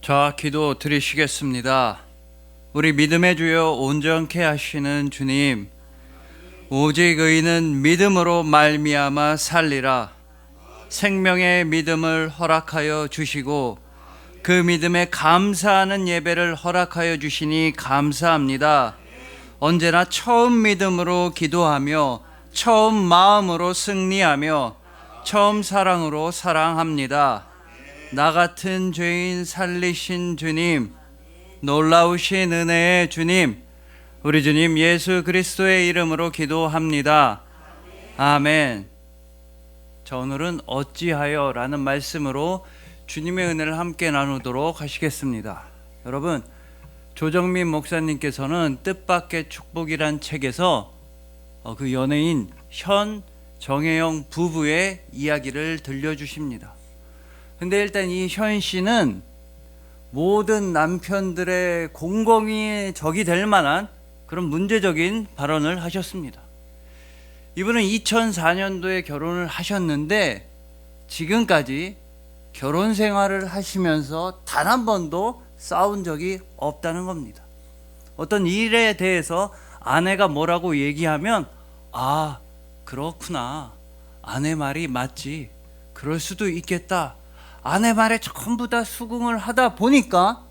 자, 기도 드리시겠습니다. 우리 믿음의 주여 온전케 하시는 주님, 오직 의인은 믿음으로 말미암아 살리라. 생명의 믿음을 허락하여 주시고 그 믿음에 감사하는 예배를 허락하여 주시니 감사합니다. 언제나 처음 믿음으로 기도하며 처음 마음으로 승리하며 처음 사랑으로 사랑합니다. 나 같은 죄인 살리신 주님, 놀라우신 은혜의 주님, 우리 주님 예수 그리스도의 이름으로 기도합니다. 아멘. 자, 오늘은 어찌하여 라는 말씀으로 주님의 은혜를 함께 나누도록 하시겠습니다. 여러분, 조정민 목사님께서는 뜻밖의 축복이란 책에서 그 연예인 현 정혜영 부부의 이야기를 들려주십니다. 근데 일단 이 현 씨는 모든 남편들의 공공의 적이 될 만한 그런 문제적인 발언을 하셨습니다. 이분은 2004년도에 결혼을 하셨는데 지금까지 결혼 생활을 하시면서 단 한 번도 싸운 적이 없다는 겁니다. 어떤 일에 대해서 아내가 뭐라고 얘기하면 아, 그렇구나. 아내 말이 맞지. 그럴 수도 있겠다. 아내 말에 전부 다 수긍을 하다 보니까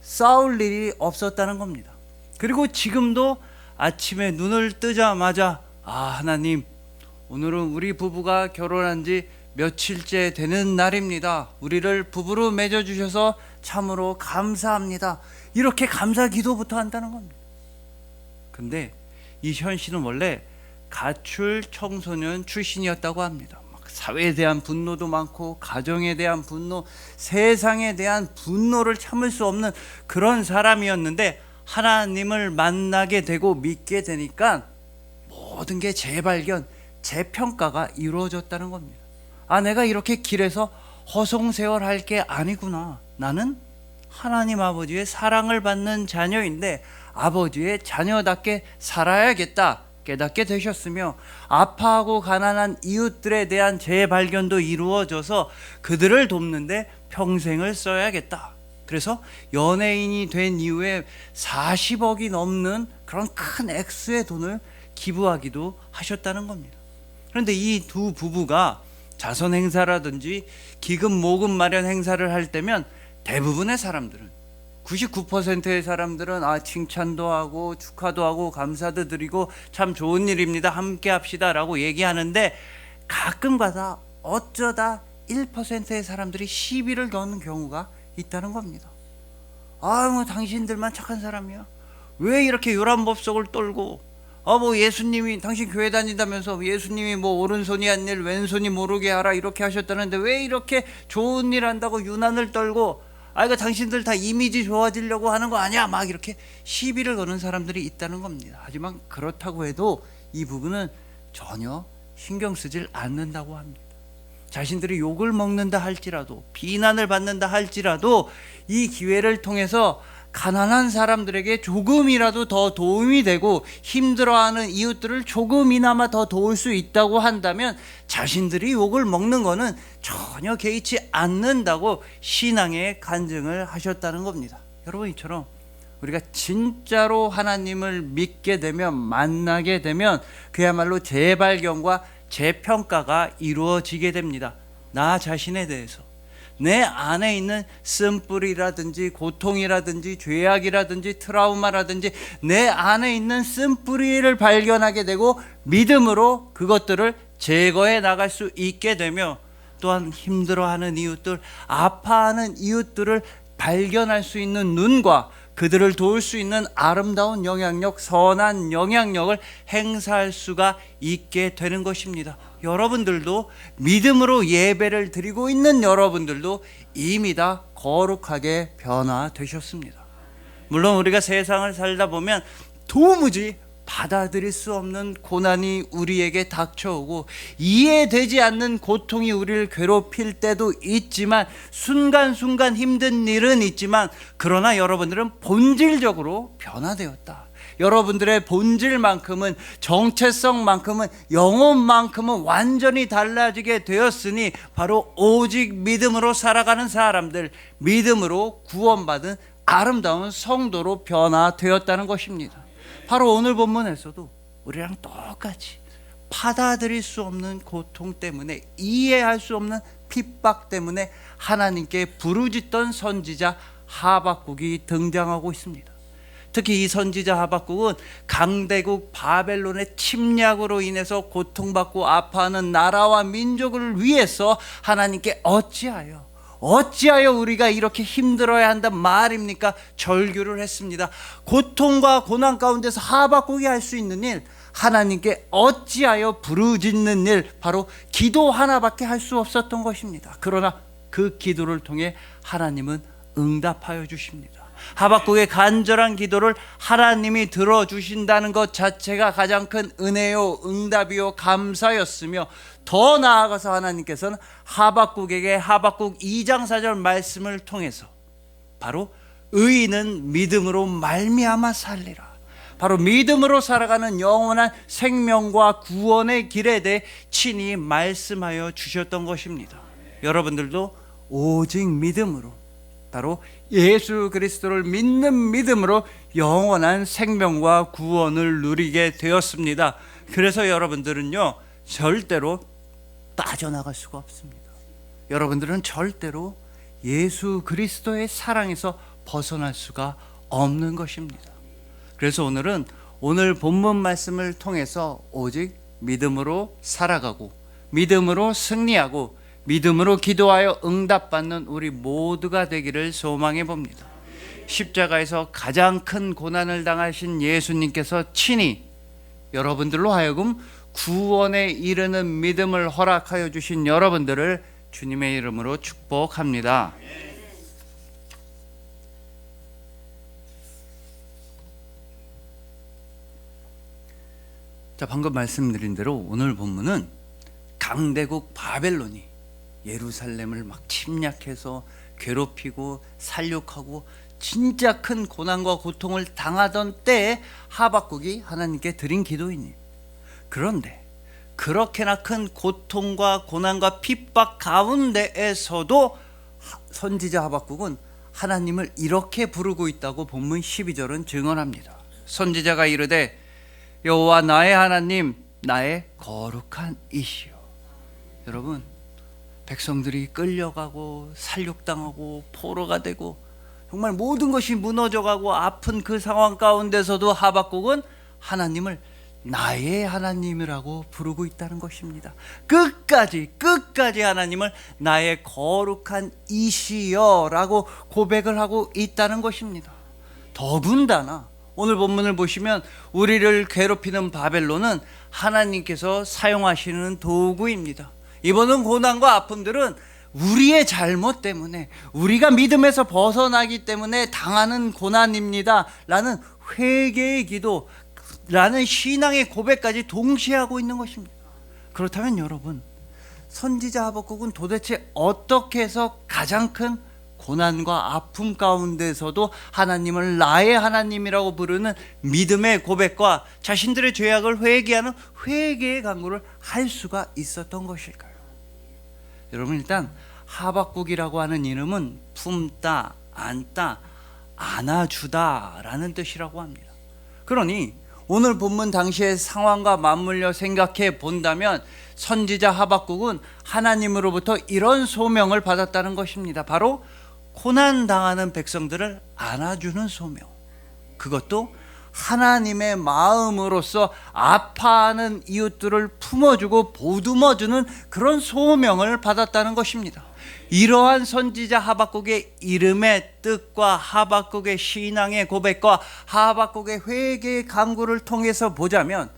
싸울 일이 없었다는 겁니다. 그리고 지금도 아침에 눈을 뜨자마자 하나님, 오늘은 우리 부부가 결혼한 지 며칠째 되는 날입니다. 우리를 부부로 맺어주셔서 참으로 감사합니다. 이렇게 감사 기도부터 한다는 겁니다. 근데 이 현 씨는 원래 가출 청소년 출신이었다고 합니다. 사회에 대한 분노도 많고 가정에 대한 분노, 세상에 대한 분노를 참을 수 없는 그런 사람이었는데 하나님을 만나게 되고 믿게 되니까 모든 게 재발견, 재평가가 이루어졌다는 겁니다. 내가 이렇게 길에서 허송세월할 게 아니구나. 나는 하나님 아버지의 사랑을 받는 자녀인데 아버지의 자녀답게 살아야겠다 깨닫게 되셨으며, 아파하고 가난한 이웃들에 대한 재발견도 이루어져서 그들을 돕는데 평생을 써야겠다. 그래서 연예인이 된 이후에 40억이 넘는 그런 큰 액수의 돈을 기부하기도 하셨다는 겁니다. 그런데 이 두 부부가 자선 행사라든지 기금 모금 마련 행사를 할 때면 대부분의 사람들은 99%의 사람들은 칭찬도 하고 축하도 하고 감사도 드리고 참 좋은 일입니다. 함께 합시다 라고 얘기하는데 가끔가다 어쩌다 1%의 사람들이 시비를 거는 경우가 있다는 겁니다. 당신들만 착한 사람이야. 왜 이렇게 요란법석을 떨고 예수님이 당신 교회 다닌다면서 예수님이 오른손이 한 일 왼손이 모르게 하라 이렇게 하셨다는데 왜 이렇게 좋은 일 한다고 유난을 떨고 이거 당신들 다 이미지 좋아지려고 하는 거 아니야? 막 이렇게 시비를 거는 사람들이 있다는 겁니다. 하지만 그렇다고 해도 이 부분은 전혀 신경 쓰질 않는다고 합니다. 자신들이 욕을 먹는다 할지라도 비난을 받는다 할지라도 이 기회를 통해서 가난한 사람들에게 조금이라도 더 도움이 되고 힘들어하는 이웃들을 조금이나마 더 도울 수 있다고 한다면 자신들이 욕을 먹는 거는 전혀 개의치 않는다고 신앙의 간증을 하셨다는 겁니다. 여러분, 이처럼 우리가 진짜로 하나님을 믿게 되면, 만나게 되면 그야말로 재발견과 재평가가 이루어지게 됩니다. 나 자신에 대해서, 내 안에 있는 쓴뿌리라든지 고통이라든지 죄악이라든지 트라우마라든지 내 안에 있는 쓴뿌리를 발견하게 되고 믿음으로 그것들을 제거해 나갈 수 있게 되며, 또한 힘들어하는 이웃들, 아파하는 이웃들을 발견할 수 있는 눈과 그들을 도울 수 있는 아름다운 영향력, 선한 영향력을 행사할 수가 있게 되는 것입니다. 여러분들도 믿음으로 예배를 드리고 있는 여러분들도 이미 다 거룩하게 변화되셨습니다. 물론 우리가 세상을 살다 보면 도무지 받아들일 수 없는 고난이 우리에게 닥쳐오고 이해되지 않는 고통이 우리를 괴롭힐 때도 있지만, 순간순간 힘든 일은 있지만, 그러나 여러분들은 본질적으로 변화되었다. 여러분들의 본질만큼은, 정체성만큼은, 영혼만큼은 완전히 달라지게 되었으니 바로 오직 믿음으로 살아가는 사람들, 믿음으로 구원받은 아름다운 성도로 변화되었다는 것입니다. 바로 오늘 본문에서도 우리랑 똑같이 받아들일 수 없는 고통 때문에, 이해할 수 없는 핍박 때문에 하나님께 부르짖던 선지자 하박국이 등장하고 있습니다. 특히 이 선지자 하박국은 강대국 바벨론의 침략으로 인해서 고통받고 아파하는 나라와 민족을 위해서 하나님께 어찌하여 우리가 이렇게 힘들어야 한단 말입니까? 절규를 했습니다. 고통과 고난 가운데서 하박국이 할 수 있는 일, 하나님께 어찌하여 부르짖는 일, 바로 기도 하나밖에 할 수 없었던 것입니다. 그러나 그 기도를 통해 하나님은 응답하여 주십니다. 하박국의 간절한 기도를 하나님이 들어주신다는 것 자체가 가장 큰 은혜요, 응답이요, 감사였으며, 더 나아가서 하나님께서는 하박국에게 하박국 2장 4절 말씀을 통해서 바로 의인은 믿음으로 말미암아 살리라, 바로 믿음으로 살아가는 영원한 생명과 구원의 길에 대해 친히 말씀하여 주셨던 것입니다. 여러분들도 오직 믿음으로, 바로 예수 그리스도를 믿는 믿음으로 영원한 생명과 구원을 누리게 되었습니다. 그래서 여러분들은요, 절대로 빠져나갈 수가 없습니다. 여러분들은 절대로 예수 그리스도의 사랑에서 벗어날 수가 없는 것입니다. 그래서 오늘은 오늘 본문 말씀을 통해서 오직 믿음으로 살아가고, 믿음으로 승리하고, 믿음으로 기도하여 응답받는 우리 모두가 되기를 소망해 봅니다. 십자가에서 가장 큰 고난을 당하신 예수님께서 친히 여러분들로 하여금 구원에 이르는 믿음을 허락하여 주신 여러분들을 주님의 이름으로 축복합니다. 자, 방금 말씀드린 대로 오늘 본문은 강대국 바벨론이 예루살렘을 막 침략해서 괴롭히고 살육하고 진짜 큰 고난과 고통을 당하던 때에 하박국이 하나님께 드린 기도이니, 그런데 그렇게나 큰 고통과 고난과 핍박 가운데에서도 선지자 하박국은 하나님을 이렇게 부르고 있다고 본문 12절은 증언합니다. 선지자가 이르되 여호와 나의 하나님, 나의 거룩한 이시여. 여러분, 백성들이 끌려가고 살육당하고 포로가 되고 정말 모든 것이 무너져가고 아픈 그 상황 가운데서도 하박국은 하나님을 나의 하나님이라고 부르고 있다는 것입니다. 끝까지 하나님을 나의 거룩한 이시여라고 고백을 하고 있다는 것입니다. 더군다나 오늘 본문을 보시면 우리를 괴롭히는 바벨론은 하나님께서 사용하시는 도구입니다. 이번은 고난과 아픔들은 우리의 잘못 때문에, 우리가 믿음에서 벗어나기 때문에 당하는 고난입니다 라는 회개의 기도, 라는 신앙의 고백까지 동시에 하고 있는 것입니다. 그렇다면 여러분, 선지자 하박국은 도대체 어떻게 해서 가장 큰 고난과 아픔 가운데서도 하나님을 나의 하나님이라고 부르는 믿음의 고백과 자신들의 죄악을 회개하는 회개의 간구를 할 수가 있었던 것일까요? 여러분, 일단 하박국이라고 하는 이름은 품다, 안다, 안아주다 라는 뜻이라고 합니다. 그러니 오늘 본문 당시의 상황과 맞물려 생각해 본다면 선지자 하박국은 하나님으로부터 이런 소명을 받았다는 것입니다. 바로 고난당하는 백성들을 안아주는 소명, 그것도 하나님의 마음으로서 아파하는 이웃들을 품어주고 보듬어주는 그런 소명을 받았다는 것입니다. 이러한 선지자 하박국의 이름의 뜻과 하박국의 신앙의 고백과 하박국의 회개의 간구를 통해서 보자면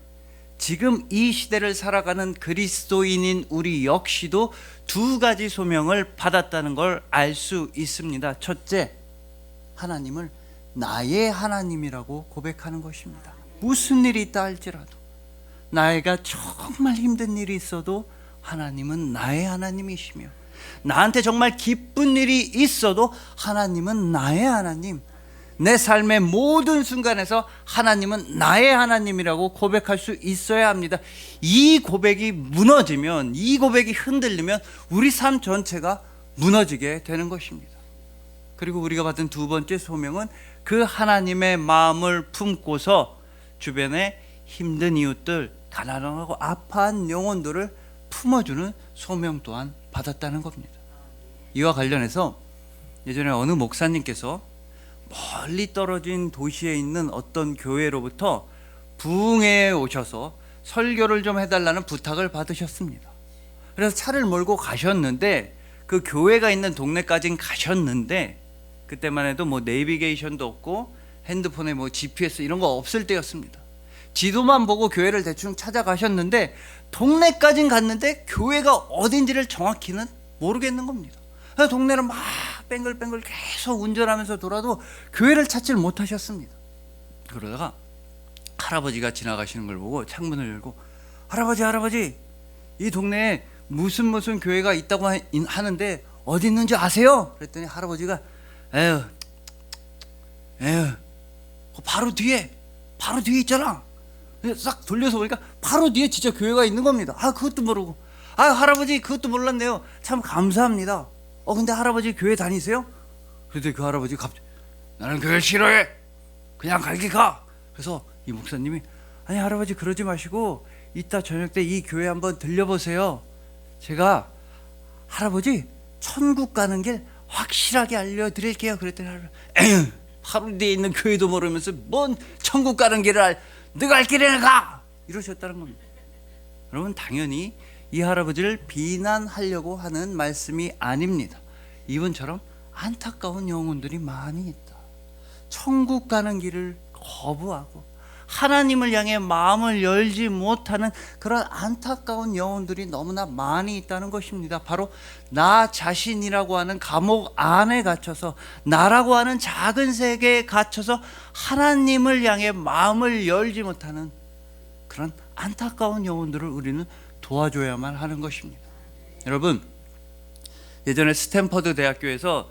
지금 이 시대를 살아가는 그리스도인인 우리 역시도 두 가지 소명을 받았다는 걸 알 수 있습니다. 첫째, 하나님을 나의 하나님이라고 고백하는 것입니다. 무슨 일이 있다 할지라도, 나이가 정말 힘든 일이 있어도 하나님은 나의 하나님이시며, 나한테 정말 기쁜 일이 있어도 하나님은 나의 하나님, 내 삶의 모든 순간에서 하나님은 나의 하나님이라고 고백할 수 있어야 합니다. 이 고백이 무너지면, 이 고백이 흔들리면 우리 삶 전체가 무너지게 되는 것입니다. 그리고 우리가 받은 두 번째 소명은 그 하나님의 마음을 품고서 주변에 힘든 이웃들, 가난하고 아파한 영혼들을 품어주는 소명 또한 받았다는 겁니다. 이와 관련해서 예전에 어느 목사님께서 멀리 떨어진 도시에 있는 어떤 교회로부터 부흥회에 오셔서 설교를 좀 해달라는 부탁을 받으셨습니다. 그래서 차를 몰고 가셨는데 그 교회가 있는 동네까지는 가셨는데 그때만 해도 뭐 내비게이션도 없고 핸드폰에 뭐 GPS 이런 거 없을 때였습니다. 지도만 보고 교회를 대충 찾아가셨는데 동네까지는 갔는데 교회가 어딘지를 정확히는 모르겠는 겁니다. 그래서 동네를 막 뱅글뱅글 계속 운전하면서 돌아도 교회를 찾지를 못하셨습니다. 그러다가 할아버지가 지나가시는 걸 보고 창문을 열고 할아버지 이 동네에 무슨 교회가 있다고 하는데 어디 있는지 아세요? 그랬더니 할아버지가 에휴 바로 뒤에 있잖아. 싹 돌려서 보니까 바로 뒤에 진짜 교회가 있는 겁니다. 그것도 모르고 할아버지 그것도 몰랐네요. 참 감사합니다. 근데 할아버지 교회 다니세요? 그랬더니 그 할아버지 갑자기 나는 교회 싫어해. 그냥 갈게 가. 그래서 이 목사님이 아니 할아버지 그러지 마시고 이따 저녁 때 이 교회 한번 들려보세요. 제가 할아버지 천국 가는 길 확실하게 알려드릴게요. 그랬더니 할아버지 에휴 바로 뒤에 있는 교회도 모르면서 뭔 천국 가는 길을 네가 갈 길에는 가! 이러셨다는 겁니다. 여러분 당연히 이 할아버지를 비난하려고 하는 말씀이 아닙니다. 이분처럼 안타까운 영혼들이 많이 있다. 천국 가는 길을 거부하고 하나님을 향해 마음을 열지 못하는 그런 안타까운 영혼들이 너무나 많이 있다는 것입니다. 바로 나 자신이라고 하는 감옥 안에 갇혀서 나라고 하는 작은 세계에 갇혀서 하나님을 향해 마음을 열지 못하는 그런 안타까운 영혼들을 우리는 도와줘야만 하는 것입니다. 여러분 예전에 스탠퍼드 대학교에서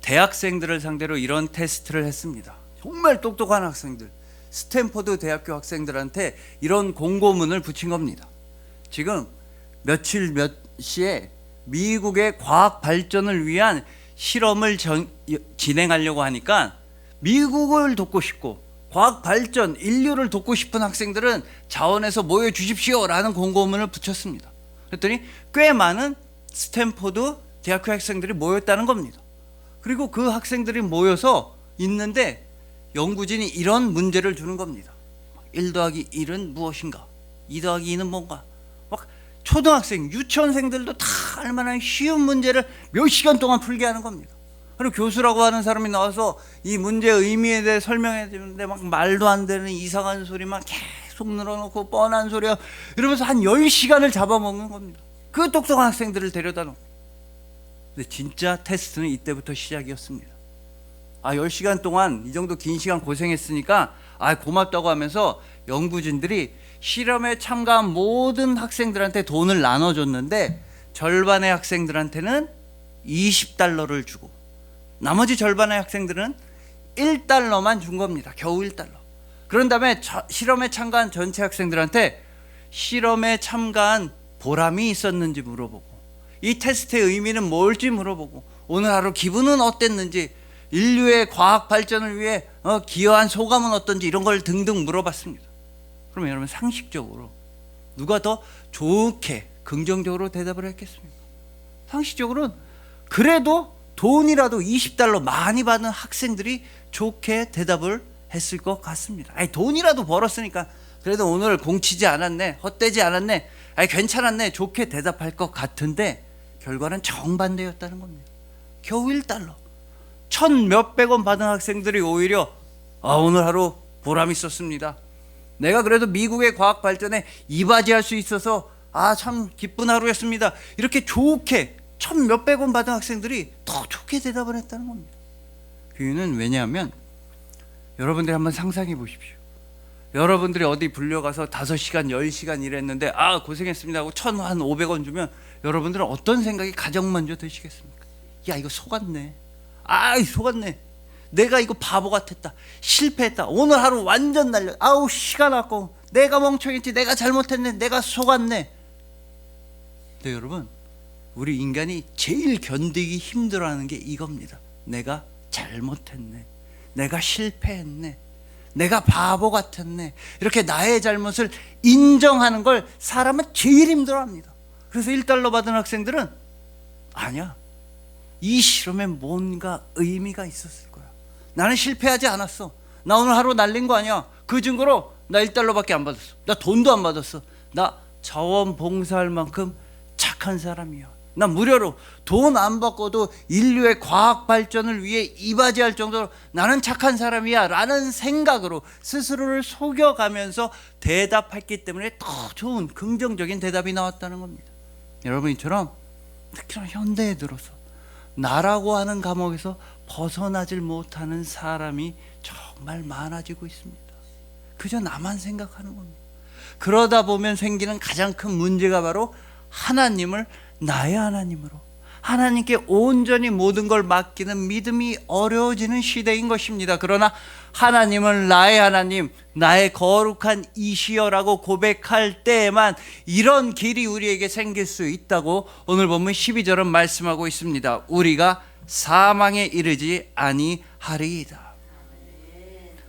대학생들을 상대로 이런 테스트를 했습니다. 정말 똑똑한 학생들 스탠퍼드 대학교 학생들한테 이런 공고문을 붙인 겁니다. 지금 며칠 몇 시에 미국의 과학 발전을 위한 실험을 진행하려고 하니까 미국을 돕고 싶고 과학 발전, 인류를 돕고 싶은 학생들은 자원에서 모여 주십시오 라는 공고문을 붙였습니다. 그랬더니 꽤 많은 스탠퍼드 대학교 학생들이 모였다는 겁니다. 그리고 그 학생들이 모여서 있는데 연구진이 이런 문제를 주는 겁니다. 1 더하기 1은 무엇인가? 2 더하기 2는 뭔가? 막 초등학생, 유치원생들도 다 알만한 쉬운 문제를 몇 시간 동안 풀게 하는 겁니다. 그리고 교수라고 하는 사람이 나와서 이 문제의 의미에 대해 설명해 주는데 막 말도 안 되는 이상한 소리만 계속 늘어놓고 뻔한 소리야 이러면서 한 10시간을 잡아먹는 겁니다. 그 똑똑한 학생들을 데려다 놓고. 근데 진짜 테스트는 이때부터 시작이었습니다. 10시간 동안 이 정도 긴 시간 고생했으니까 고맙다고 하면서 연구진들이 실험에 참가한 모든 학생들한테 돈을 나눠줬는데 절반의 학생들한테는 $20를 주고 나머지 절반의 학생들은 $1만 준 겁니다. 겨우 $1. 그런 다음에 실험에 참가한 전체 학생들한테 실험에 참가한 보람이 있었는지 물어보고 이 테스트의 의미는 뭘지 물어보고 오늘 하루 기분은 어땠는지 인류의 과학 발전을 위해 기여한 소감은 어떤지 이런 걸 등등 물어봤습니다. 그러면 여러분 상식적으로 누가 더 좋게 긍정적으로 대답을 했겠습니까? 상식적으로는 그래도 돈이라도 $20 많이 받는 학생들이 좋게 대답을 했을 것 같습니다. 돈이라도 벌었으니까 그래도 오늘 공치지 않았네, 헛되지 않았네, 괜찮았네 좋게 대답할 것 같은데 결과는 정반대였다는 겁니다. 겨우 $1 천 몇백 원 받은 학생들이 오히려 오늘 하루 보람 있었습니다. 내가 그래도 미국의 과학 발전에 이바지할 수 있어서 참 기쁜 하루였습니다. 이렇게 좋게 천 몇백 원 받은 학생들이 더 좋게 대답을 했다는 겁니다. 그 이유는 왜냐하면 여러분들이 한번 상상해 보십시오. 여러분들이 어디 불려가서 5시간 10시간 일했는데 고생했습니다 하고 1,500원 주면 여러분들은 어떤 생각이 가장 먼저 드시겠습니까? 야 이거 속았네. 속았네. 내가 이거 바보 같았다, 실패했다, 오늘 하루 완전 날려, 아우 시간 아까워, 내가 멍청했지, 내가 잘못했네, 내가 속았네. 네, 여러분, 우리 인간이 제일 견디기 힘들어하는 게 이겁니다. 내가 잘못했네, 내가 실패했네, 내가 바보 같았네. 이렇게 나의 잘못을 인정하는 걸 사람은 제일 힘들어합니다. 그래서 1달러 받은 학생들은 아니야, 이 실험에 뭔가 의미가 있었을 거야, 나는 실패하지 않았어, 나 오늘 하루 날린 거 아니야, 그 증거로 나 1달러밖에 안 받았어, 나 돈도 안 받았어, 나 자원봉사할 만큼 착한 사람이야, 나 무료로 돈 안 받고도 인류의 과학 발전을 위해 이바지할 정도로 나는 착한 사람이야 라는 생각으로 스스로를 속여가면서 대답했기 때문에 더 좋은 긍정적인 대답이 나왔다는 겁니다. 여러분, 이처럼 특히나 현대에 들어서 나라고 하는 감옥에서 벗어나질 못하는 사람이 정말 많아지고 있습니다. 그저 나만 생각하는 겁니다. 그러다 보면 생기는 가장 큰 문제가 바로 하나님을 나의 하나님으로, 하나님께 온전히 모든 걸 맡기는 믿음이 어려워지는 시대인 것입니다. 그러나 하나님을 나의 하나님, 나의 거룩한 이시여라고 고백할 때에만 이런 길이 우리에게 생길 수 있다고 오늘 본문 12절은 말씀하고 있습니다. 우리가 사망에 이르지 아니하리이다.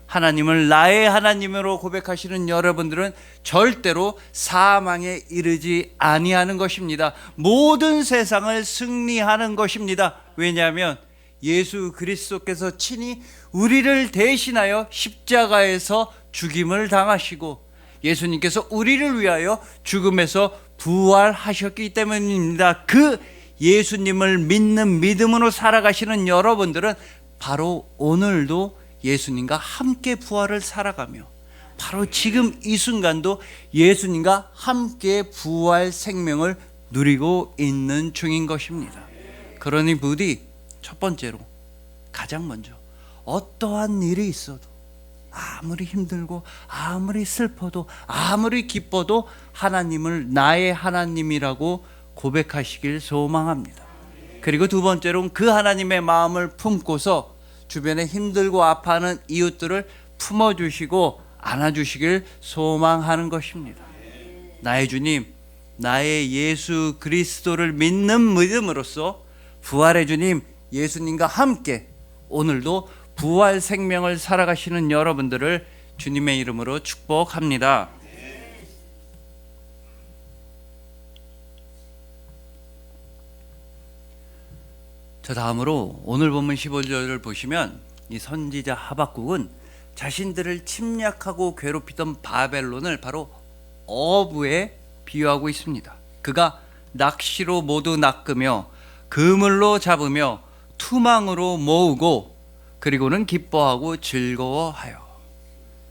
하나님을 나의 하나님으로 고백하시는 여러분들은 절대로 사망에 이르지 아니하는 것입니다. 모든 세상을 승리하는 것입니다. 왜냐하면 예수 그리스도께서 친히 우리를 대신하여 십자가에서 죽임을 당하시고 예수님께서 우리를 위하여 죽음에서 부활하셨기 때문입니다. 그 예수님을 믿는 믿음으로 살아가시는 여러분들은 바로 오늘도 예수님과 함께 부활을 살아가며 바로 지금 이 순간도 예수님과 함께 부활 생명을 누리고 있는 중인 것입니다. 그러니 부디 첫 번째로, 가장 먼저 어떠한 일이 있어도, 아무리 힘들고 아무리 슬퍼도 아무리 기뻐도 하나님을 나의 하나님이라고 고백하시길 소망합니다. 그리고 두 번째로는 그 하나님의 마음을 품고서 주변에 힘들고 아파하는 이웃들을 품어주시고 안아주시길 소망하는 것입니다. 나의 주님, 나의 예수 그리스도를 믿는 믿음으로써 부활의 주님 예수님과 함께 오늘도 부활 생명을 살아가시는 여러분들을 주님의 이름으로 축복합니다. 저 다음으로 오늘 본문 15절을 보시면 이 선지자 하박국은 자신들을 침략하고 괴롭히던 바벨론을 바로 어부에 비유하고 있습니다. 그가 낚시로 모두 낚으며 그물로 잡으며 투망으로 모으고 그리고는 기뻐하고 즐거워하여.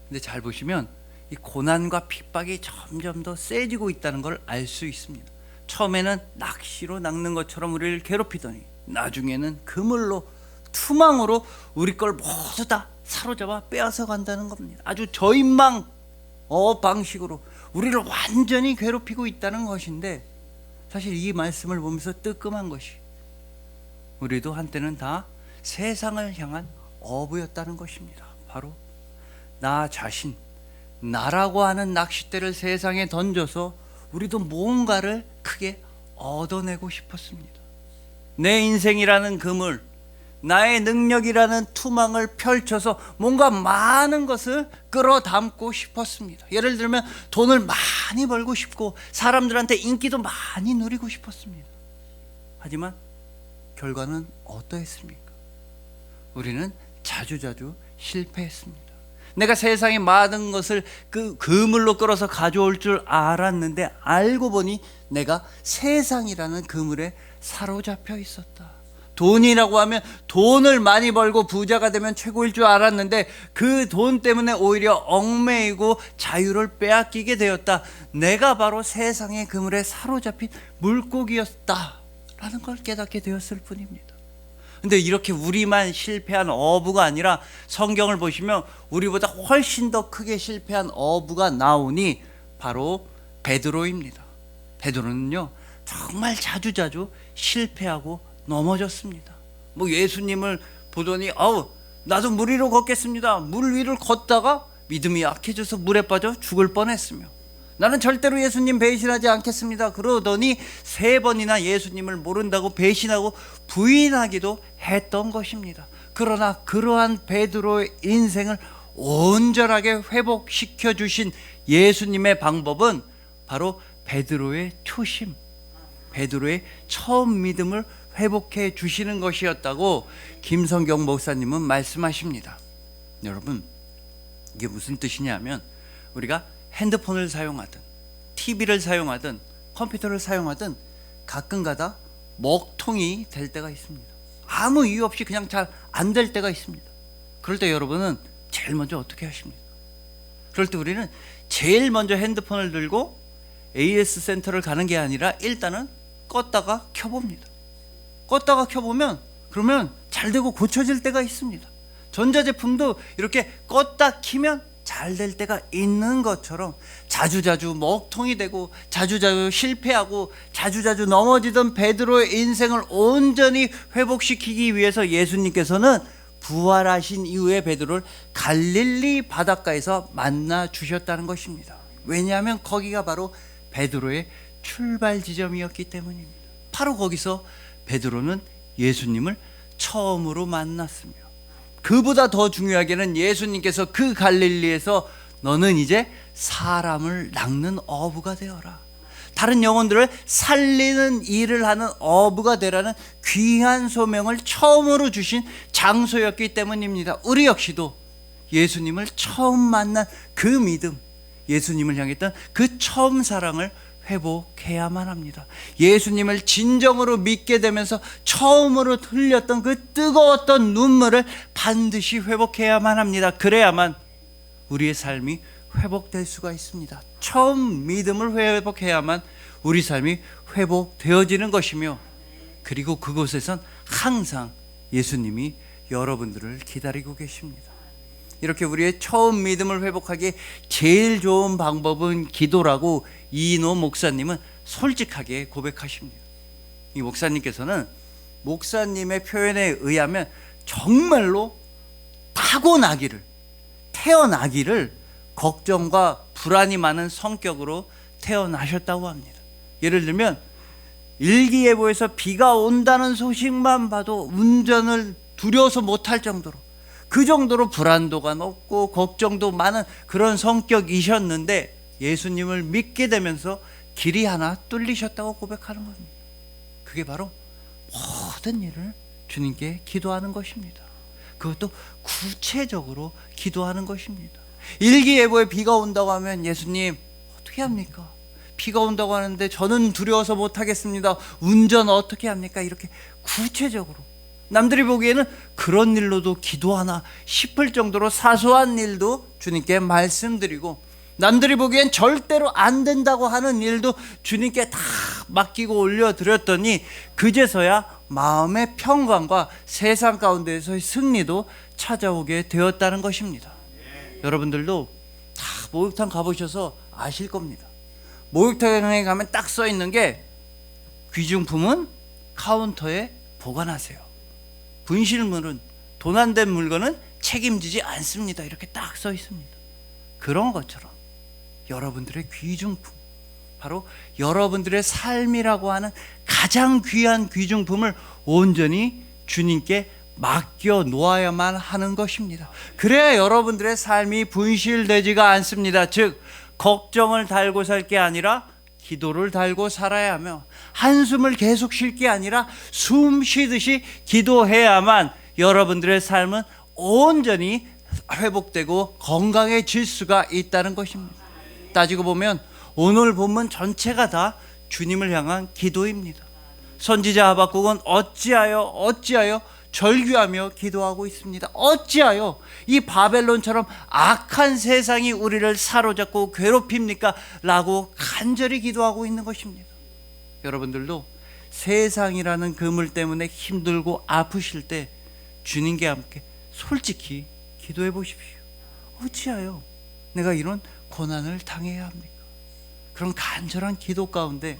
근데 잘 보시면 이 고난과 핍박이 점점 더 세지고 있다는 걸 알 수 있습니다. 처음에는 낚시로 낚는 것처럼 우리를 괴롭히더니 나중에는 그물로, 투망으로 우리 걸 모두 다 사로잡아 빼앗아 간다는 겁니다. 아주 저인망 방식으로 우리를 완전히 괴롭히고 있다는 것인데, 사실 이 말씀을 보면서 뜨끔한 것이 우리도 한때는 다 세상을 향한 어부였다는 것입니다. 바로 나 자신, 나라고 하는 낚싯대를 세상에 던져서 우리도 뭔가를 크게 얻어내고 싶었습니다. 내 인생이라는 그물, 나의 능력이라는 투망을 펼쳐서 뭔가 많은 것을 끌어담고 싶었습니다. 예를 들면 돈을 많이 벌고 싶고 사람들한테 인기도 많이 누리고 싶었습니다. 하지만 결과는 어떠했습니까? 우리는 자주자주 실패했습니다. 내가 세상의 많은 것을 그 그물로 끌어서 가져올 줄 알았는데 알고 보니 내가 세상이라는 그물에 사로잡혀 있었다. 돈이라고 하면 돈을 많이 벌고 부자가 되면 최고일 줄 알았는데 그 돈 때문에 오히려 얽매이고 자유를 빼앗기게 되었다. 내가 바로 세상의 그물에 사로잡힌 물고기였다라는 걸 깨닫게 되었을 뿐입니다. 근데 이렇게 우리만 실패한 어부가 아니라 성경을 보시면 우리보다 훨씬 더 크게 실패한 어부가 나오니 바로 베드로입니다. 베드로는요 정말 자주자주 실패하고 넘어졌습니다. 뭐 예수님을 보더니 나도 물 위로 걷겠습니다. 물 위를 걷다가 믿음이 약해져서 물에 빠져 죽을 뻔했으며, 나는 절대로 예수님 배신하지 않겠습니다. 그러더니 3번이나 예수님을 모른다고 배신하고 부인하기도 했던 것입니다. 그러나 그러한 베드로의 인생을 온전하게 회복시켜 주신 예수님의 방법은 바로 베드로의 초심, 베드로의 처음 믿음을 회복해 주시는 것이었다고 김성경 목사님은 말씀하십니다. 여러분, 이게 무슨 뜻이냐면, 우리가 핸드폰을 사용하든 TV를 사용하든 컴퓨터를 사용하든 가끔가다 먹통이 될 때가 있습니다. 아무 이유 없이 그냥 잘 안 될 때가 있습니다. 그럴 때 여러분은 제일 먼저 어떻게 하십니까? 그럴 때 우리는 제일 먼저 핸드폰을 들고 AS 센터를 가는 게 아니라 일단은 껐다가 켜봅니다. 껐다가 켜보면 그러면 잘 되고 고쳐질 때가 있습니다. 전자제품도 이렇게 껐다 키면 잘 될 때가 있는 것처럼 자주자주 먹통이 되고 자주자주 실패하고 자주자주 넘어지던 베드로의 인생을 온전히 회복시키기 위해서 예수님께서는 부활하신 이후에 베드로를 갈릴리 바닷가에서 만나 주셨다는 것입니다. 왜냐하면 거기가 바로 베드로의 출발 지점이었기 때문입니다. 바로 거기서 베드로는 예수님을 처음으로 만났으며, 그보다 더 중요하게는 예수님께서 그 갈릴리에서 너는 이제 사람을 낚는 어부가 되어라, 다른 영혼들을 살리는 일을 하는 어부가 되라는 귀한 소명을 처음으로 주신 장소였기 때문입니다. 우리 역시도 예수님을 처음 만난 그 믿음, 예수님을 향했던 그 처음 사랑을 회복해야만 합니다. 예수님을 진정으로 믿게 되면서 처음으로 흘렸던 그 뜨거웠던 눈물을 반드시 회복해야만 합니다. 그래야만 우리의 삶이 회복될 수가 있습니다. 처음 믿음을 회복해야만 우리 삶이 회복되어지는 것이며, 그리고 그곳에선 항상 예수님이 여러분들을 기다리고 계십니다. 이렇게 우리의 처음 믿음을 회복하기에 제일 좋은 방법은 기도라고 이인호 목사님은 솔직하게 고백하십니다. 이 목사님께서는 목사님의 표현에 의하면 정말로 태어나기를 걱정과 불안이 많은 성격으로 태어나셨다고 합니다. 예를 들면 일기예보에서 비가 온다는 소식만 봐도 운전을 두려워서 못할 정도로, 그 정도로 불안도가 높고 걱정도 많은 그런 성격이셨는데, 예수님을 믿게 되면서 길이 하나 뚫리셨다고 고백하는 겁니다. 그게 바로 모든 일을 주님께 기도하는 것입니다. 그것도 구체적으로 기도하는 것입니다. 일기예보에 비가 온다고 하면 예수님 어떻게 합니까? 비가 온다고 하는데 저는 두려워서 못하겠습니다. 운전 어떻게 합니까? 이렇게 구체적으로, 남들이 보기에는 그런 일로도 기도하나 싶을 정도로 사소한 일도 주님께 말씀드리고, 남들이 보기엔 절대로 안 된다고 하는 일도 주님께 다 맡기고 올려드렸더니 그제서야 마음의 평강과 세상 가운데에서의 승리도 찾아오게 되었다는 것입니다. 여러분들도 다 목욕탕 가보셔서 아실 겁니다. 목욕탕에 가면 딱 써 있는 게 귀중품은 카운터에 보관하세요, 분실물은, 돈 안 된 물건은 책임지지 않습니다, 이렇게 딱 써 있습니다. 그런 것처럼 여러분들의 귀중품, 바로 여러분들의 삶이라고 하는 가장 귀한 귀중품을 온전히 주님께 맡겨 놓아야만 하는 것입니다. 그래야 여러분들의 삶이 분실되지가 않습니다. 즉, 걱정을 달고 살 게 아니라 기도를 달고 살아야 하며, 한숨을 계속 쉴 게 아니라 숨 쉬듯이 기도해야만 여러분들의 삶은 온전히 회복되고 건강해질 수가 있다는 것입니다. 따지고 보면 오늘 본문 전체가 다 주님을 향한 기도입니다. 선지자 하박국은 어찌하여 절규하며 기도하고 있습니다. 어찌하여 이 바벨론처럼 악한 세상이 우리를 사로잡고 괴롭힙니까? 라고 간절히 기도하고 있는 것입니다. 여러분들도 세상이라는 그물 때문에 힘들고 아프실 때 주님과 함께 솔직히 기도해 보십시오. 어찌하여 내가 이런 고난을 당해야 합니까? 그런 간절한 기도 가운데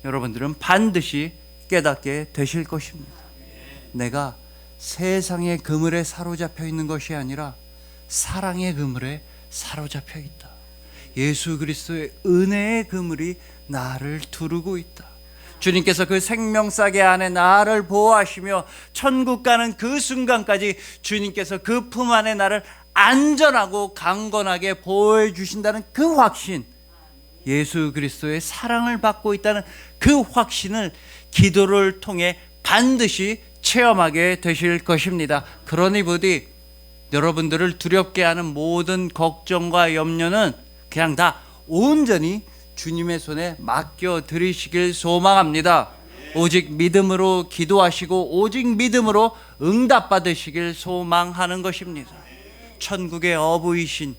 여러분들은 반드시 깨닫게 되실 것입니다. 내가 세상의 그물에 사로잡혀 있는 것이 아니라 사랑의 그물에 사로잡혀 있다. 예수 그리스도의 은혜의 그물이 나를 두르고 있다. 주님께서 그 생명싸개 안에 나를 보호하시며 천국 가는 그 순간까지 주님께서 그 품 안에 나를 안전하고 강건하게 보호해 주신다는 그 확신, 예수 그리스도의 사랑을 받고 있다는 그 확신을 기도를 통해 반드시 체험하게 되실 것입니다. 그러니 부디 여러분들을 두렵게 하는 모든 걱정과 염려는 그냥 다 온전히 주님의 손에 맡겨 드리시길 소망합니다. 오직 믿음으로 기도하시고 오직 믿음으로 응답 받으시길 소망하는 것입니다. 천국의 어부이신,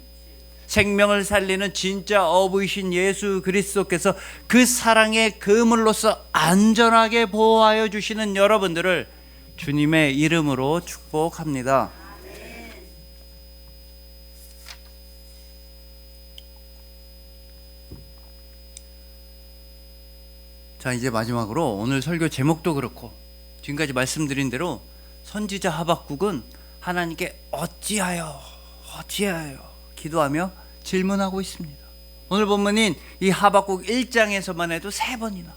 생명을 살리는 진짜 어부이신 예수 그리스도께서 그 사랑의 그물로서 안전하게 보호하여 주시는 여러분들을 주님의 이름으로 축복합니다. 자, 이제 마지막으로 오늘 설교 제목도 그렇고 지금까지 말씀드린 대로 선지자 하박국은 하나님께 어찌하여 기도하며 질문하고 있습니다. 오늘 본문인 이 하박국 1장에서만 해도 3번이나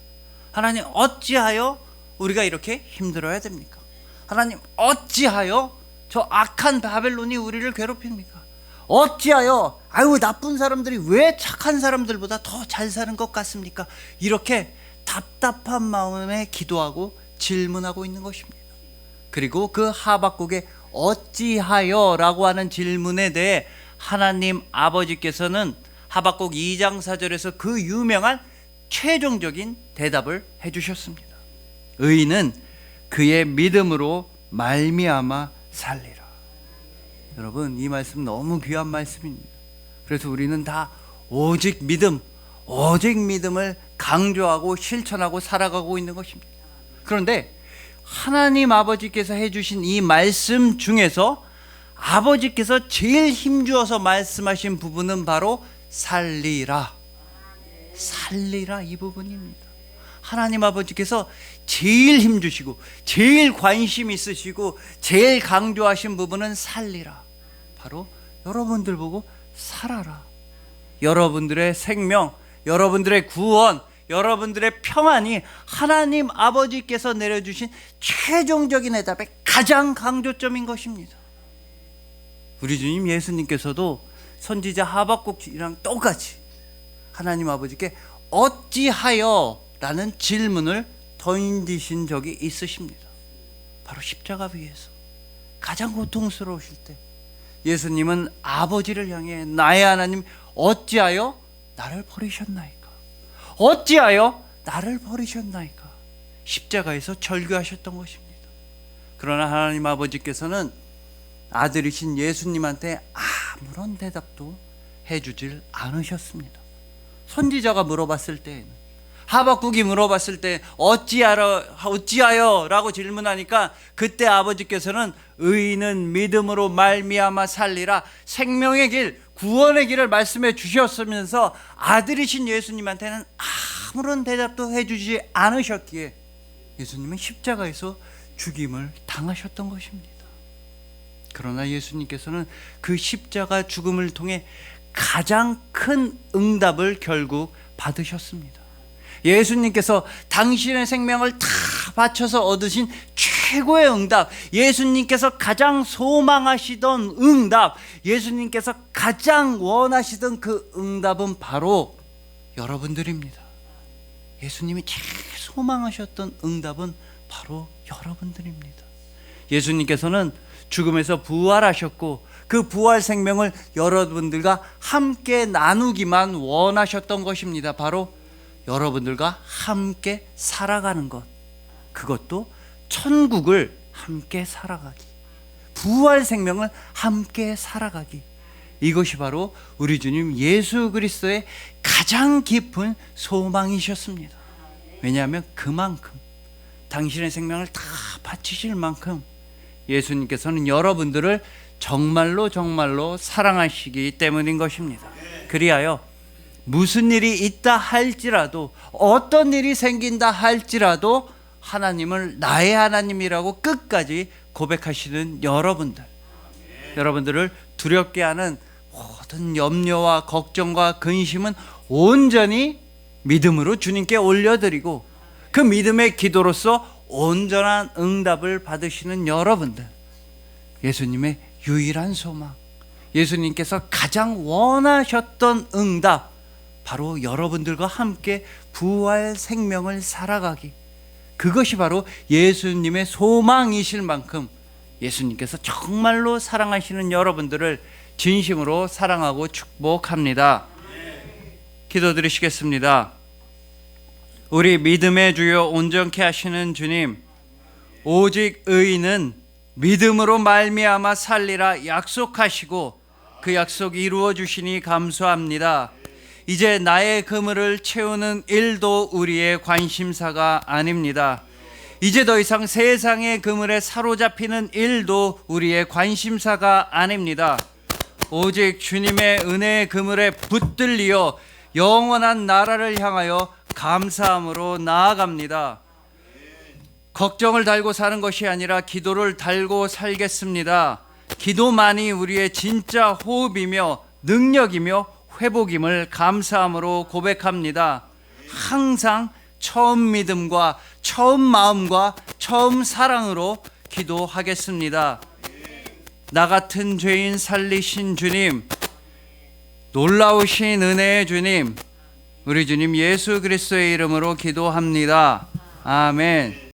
하나님 어찌하여 우리가 이렇게 힘들어야 됩니까? 하나님 어찌하여 저 악한 바벨론이 우리를 괴롭힙니까? 어찌하여 나쁜 사람들이 왜 착한 사람들보다 더 잘 사는 것 같습니까? 이렇게 답답한 마음에 기도하고 질문하고 있는 것입니다. 그리고 그 하박국의 어찌하여 라고 하는 질문에 대해 하나님 아버지께서는 하박국 2장 4절에서 그 유명한 최종적인 대답을 해주셨습니다. 의인은 그의 믿음으로 말미암아 살리라. 여러분, 이 말씀 너무 귀한 말씀입니다. 그래서 우리는 다 오직 믿음을 강조하고 실천하고 살아가고 있는 것입니다. 그런데 하나님 아버지께서 해주신 이 말씀 중에서 아버지께서 제일 힘주어서 말씀하신 부분은 바로 살리라 이 부분입니다. 하나님 아버지께서 제일 힘주시고 제일 관심 있으시고 제일 강조하신 부분은 살리라. 바로 여러분들 보고 살아라. 여러분들의 생명, 여러분들의 구원, 여러분들의 평안이 하나님 아버지께서 내려주신 최종적인 해답의 가장 강조점인 것입니다. 우리 주님 예수님께서도 선지자 하박국이랑 똑같이 하나님 아버지께 어찌하여 라는 질문을 던지신 적이 있으십니다. 바로 십자가 위에서 가장 고통스러우실 때 예수님은 아버지를 향해 나의 하나님 어찌하여 나를 버리셨나이까? 어찌하여 나를 버리셨나이까? 십자가에서 절규하셨던 것입니다. 그러나 하나님 아버지께서는 아들이신 예수님한테 아무런 대답도 해주질 않으셨습니다. 선지자가 물어봤을 때에는, 하박국이 물어봤을 때 어찌하여 라고 질문하니까 그때 아버지께서는 의인은 믿음으로 말미암아 살리라, 생명의 길, 구원의 길을 말씀해 주셨으면서 아들이신 예수님한테는 아무런 대답도 해주지 않으셨기에 예수님은 십자가에서 죽임을 당하셨던 것입니다. 그러나 예수님께서는 그 십자가 죽음을 통해 가장 큰 응답을 결국 받으셨습니다. 예수님께서 당신의 생명을 다 바쳐서 얻으신 최고의 응답, 예수님께서 가장 소망하시던 응답, 예수님께서 가장 원하시던 그 응답은 바로 여러분들입니다. 예수님이 제일 소망하셨던 응답은 바로 여러분들입니다. 예수님께서는 죽음에서 부활하셨고 그 부활 생명을 여러분들과 함께 나누기만 원하셨던 것입니다. 바로 여러분들과 함께 살아가는 것, 그것도 천국을 함께 살아가기, 부활 생명을 함께 살아가기, 이것이 바로 우리 주님 예수 그리스도의 가장 깊은 소망이셨습니다. 왜냐하면 그만큼 당신의 생명을 다 바치실 만큼 예수님께서는 여러분들을 정말로 사랑하시기 때문인 것입니다. 그리하여 무슨 일이 있다 할지라도, 어떤 일이 생긴다 할지라도 하나님을 나의 하나님이라고 끝까지 고백하시는 여러분들을 두렵게 하는 모든 염려와 걱정과 근심은 온전히 믿음으로 주님께 올려드리고 그 믿음의 기도로서 온전한 응답을 받으시는 여러분들, 예수님의 유일한 소망, 예수님께서 가장 원하셨던 응답, 바로 여러분들과 함께 부활 생명을 살아가기, 그것이 바로 예수님의 소망이실 만큼 예수님께서 정말로 사랑하시는 여러분들을 진심으로 사랑하고 축복합니다. 기도드리시겠습니다. 우리 믿음의 주요 온전케 하시는 주님, 오직 의인은 믿음으로 말미암아 살리라 약속하시고 그 약속 이루어 주시니 감사합니다. 이제 나의 그물을 채우는 일도 우리의 관심사가 아닙니다. 이제 더 이상 세상의 그물에 사로잡히는 일도 우리의 관심사가 아닙니다. 오직 주님의 은혜의 그물에 붙들리어 영원한 나라를 향하여 감사함으로 나아갑니다. 걱정을 달고 사는 것이 아니라 기도를 달고 살겠습니다. 기도만이 우리의 진짜 호흡이며 능력이며 회복임을 감사함으로 고백합니다. 항상 처음 믿음과 처음 마음과 처음 사랑으로 기도하겠습니다. 나 같은 죄인 살리신 주님, 놀라우신 은혜의 주님, 우리 주님 예수 그리스도의 이름으로 기도합니다. 아멘.